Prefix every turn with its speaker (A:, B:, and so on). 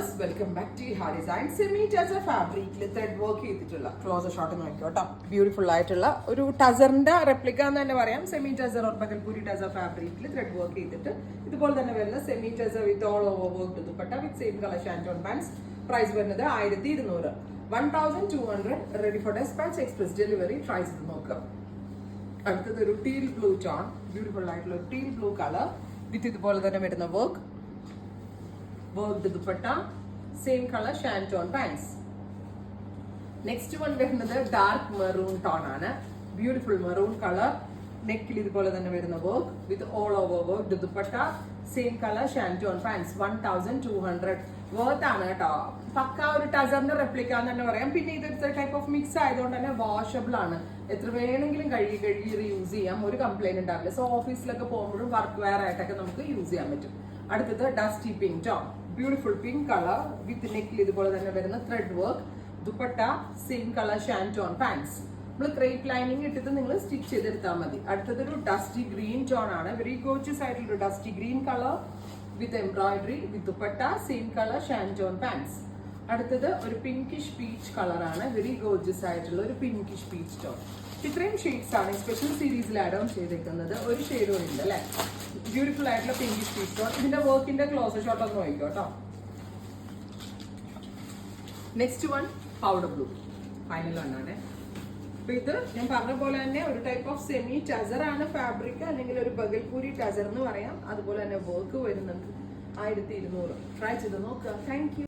A: Viewers, welcome back to ഹാ design. Semi tussar ഫാബ്രിക്കിൽ thread work ചെയ്തിട്ടുള്ള ക്ലോസർ ഷോട്ട് നോക്കിയോ കേട്ടോ. ബ്യൂട്ടിഫുൾ ആയിട്ടുള്ള ഒരു ടസറിന്റെ റെപ്ലിക്ക എന്ന് തന്നെ പറയാം. സെമി ടസർ ഓർ ബഗൽപൂരി ടസർ ഫാബ്രിക്കിൽ ത്രെഡ് വർക്ക് ചെയ്തിട്ട് ഇതുപോലെ തന്നെ വരുന്ന semi tussar with all over work dupatta with same colour shantoon pants. Price വരുന്നത് 1200, 1200. Ready for despatch, express delivery. Try ചെയ്ത് നോക്കുക. അടുത്തത് ഒരു ടീൽ ബ്ലൂ ടോൺ, ബ്യൂട്ടിഫുൾ ആയിട്ടുള്ള ഒരു ടീൽ ബ്ലൂ കളർ വിത്ത് ഇതുപോലെ തന്നെ വരുന്ന work dupatta, same colour shantoon pants. Next one വരുന്നത് ഡാർക്ക് മെറൂൺ ടോൺ ആണ്. ബ്യൂട്ടിഫുൾ മെറൂൺ കളർ, നെക്കിൽ ഇതുപോലെ തന്നെ വരുന്ന work with all over work dupatta, same colour shantoon pants. 1200 worth ആണ് കേട്ടോ. പക്ക ഒരു ടസറിന്റെ റെപ്ലിക്ക എന്ന് തന്നെ പറയാം. പിന്നെ ഇതൊരു ടൈപ്പ് ഓഫ് മിക്സ് ആയതുകൊണ്ട് തന്നെ വാഷബിൾ ആണ്. എത്ര വേണമെങ്കിലും കഴുകി റീയൂസ് ചെയ്യാം, ഒരു കംപ്ലൈന്റ് ഉണ്ടാവില്ല. സോ ഓഫീസിലൊക്കെ പോകുമ്പോഴും വർക്ക് വെയർ ആയിട്ടൊക്കെ നമുക്ക് യൂസ് ചെയ്യാൻ പറ്റും. അടുത്തത് dusty pink tone, beautiful pink colour with നെക്കിൽ ഇതുപോലെ തന്നെ വരുന്ന thread work dupatta, same colour shantoon pants. നമ്മൾ ക്രേപ്പ് ലൈനിങ് ഇട്ടിട്ട് നിങ്ങൾ സ്റ്റിച്ച് ചെയ്തെടുത്താൽ മതി. അടുത്തതൊരു ഡസ്റ്റി ഗ്രീൻ ടോൺ ആണ്. വെരി ഗോർജിയസ് ആയിട്ടുള്ള dusty green colour with embroidery with dupatta, same colour shantoon pants. അടുത്തത് ഒരു പിങ്കിഷ് പീച്ച് കളർ ആണ്. വെരി ഗോർജിയസ് ആയിട്ടുള്ള ഒരു പിങ്കിഷ് പീച്ച് ടോൺ. ഇത്രയും ഷെയ്ഡ്സ് ആണ് സ്പെഷ്യൽ സീരീസിൽ ആഡ് ഓൺ ചെയ്തേക്കുന്നത്. ഒരു ഷെയ്ഡും ഉണ്ട് അല്ലെ. ബ്യൂട്ടിഫുൾ ആയിട്ടുള്ള പിങ്കിഷ് പീച്ച് ടോൺ. ഇതിന്റെ വർക്കിന്റെ ക്ലോസർ ഷോട്ട് ഒന്ന് നോക്കിക്കോ കേട്ടോ. Next one powder blue, final വണ്ണാണ്. അപ്പൊ ഇത് ഞാൻ പറഞ്ഞ പോലെ തന്നെ ഒരു ടൈപ്പ് ഓഫ് സെമി ടസർ ആണ് ഫാബ്രിക്, അല്ലെങ്കിൽ ഒരു ബഗൽപൂരി ടസർ എന്ന് പറയാം. അതുപോലെ തന്നെ വർക്ക് വരുന്നുണ്ട്. 1200. ട്രൈ ചെയ്ത് നോക്കുക. Thank you.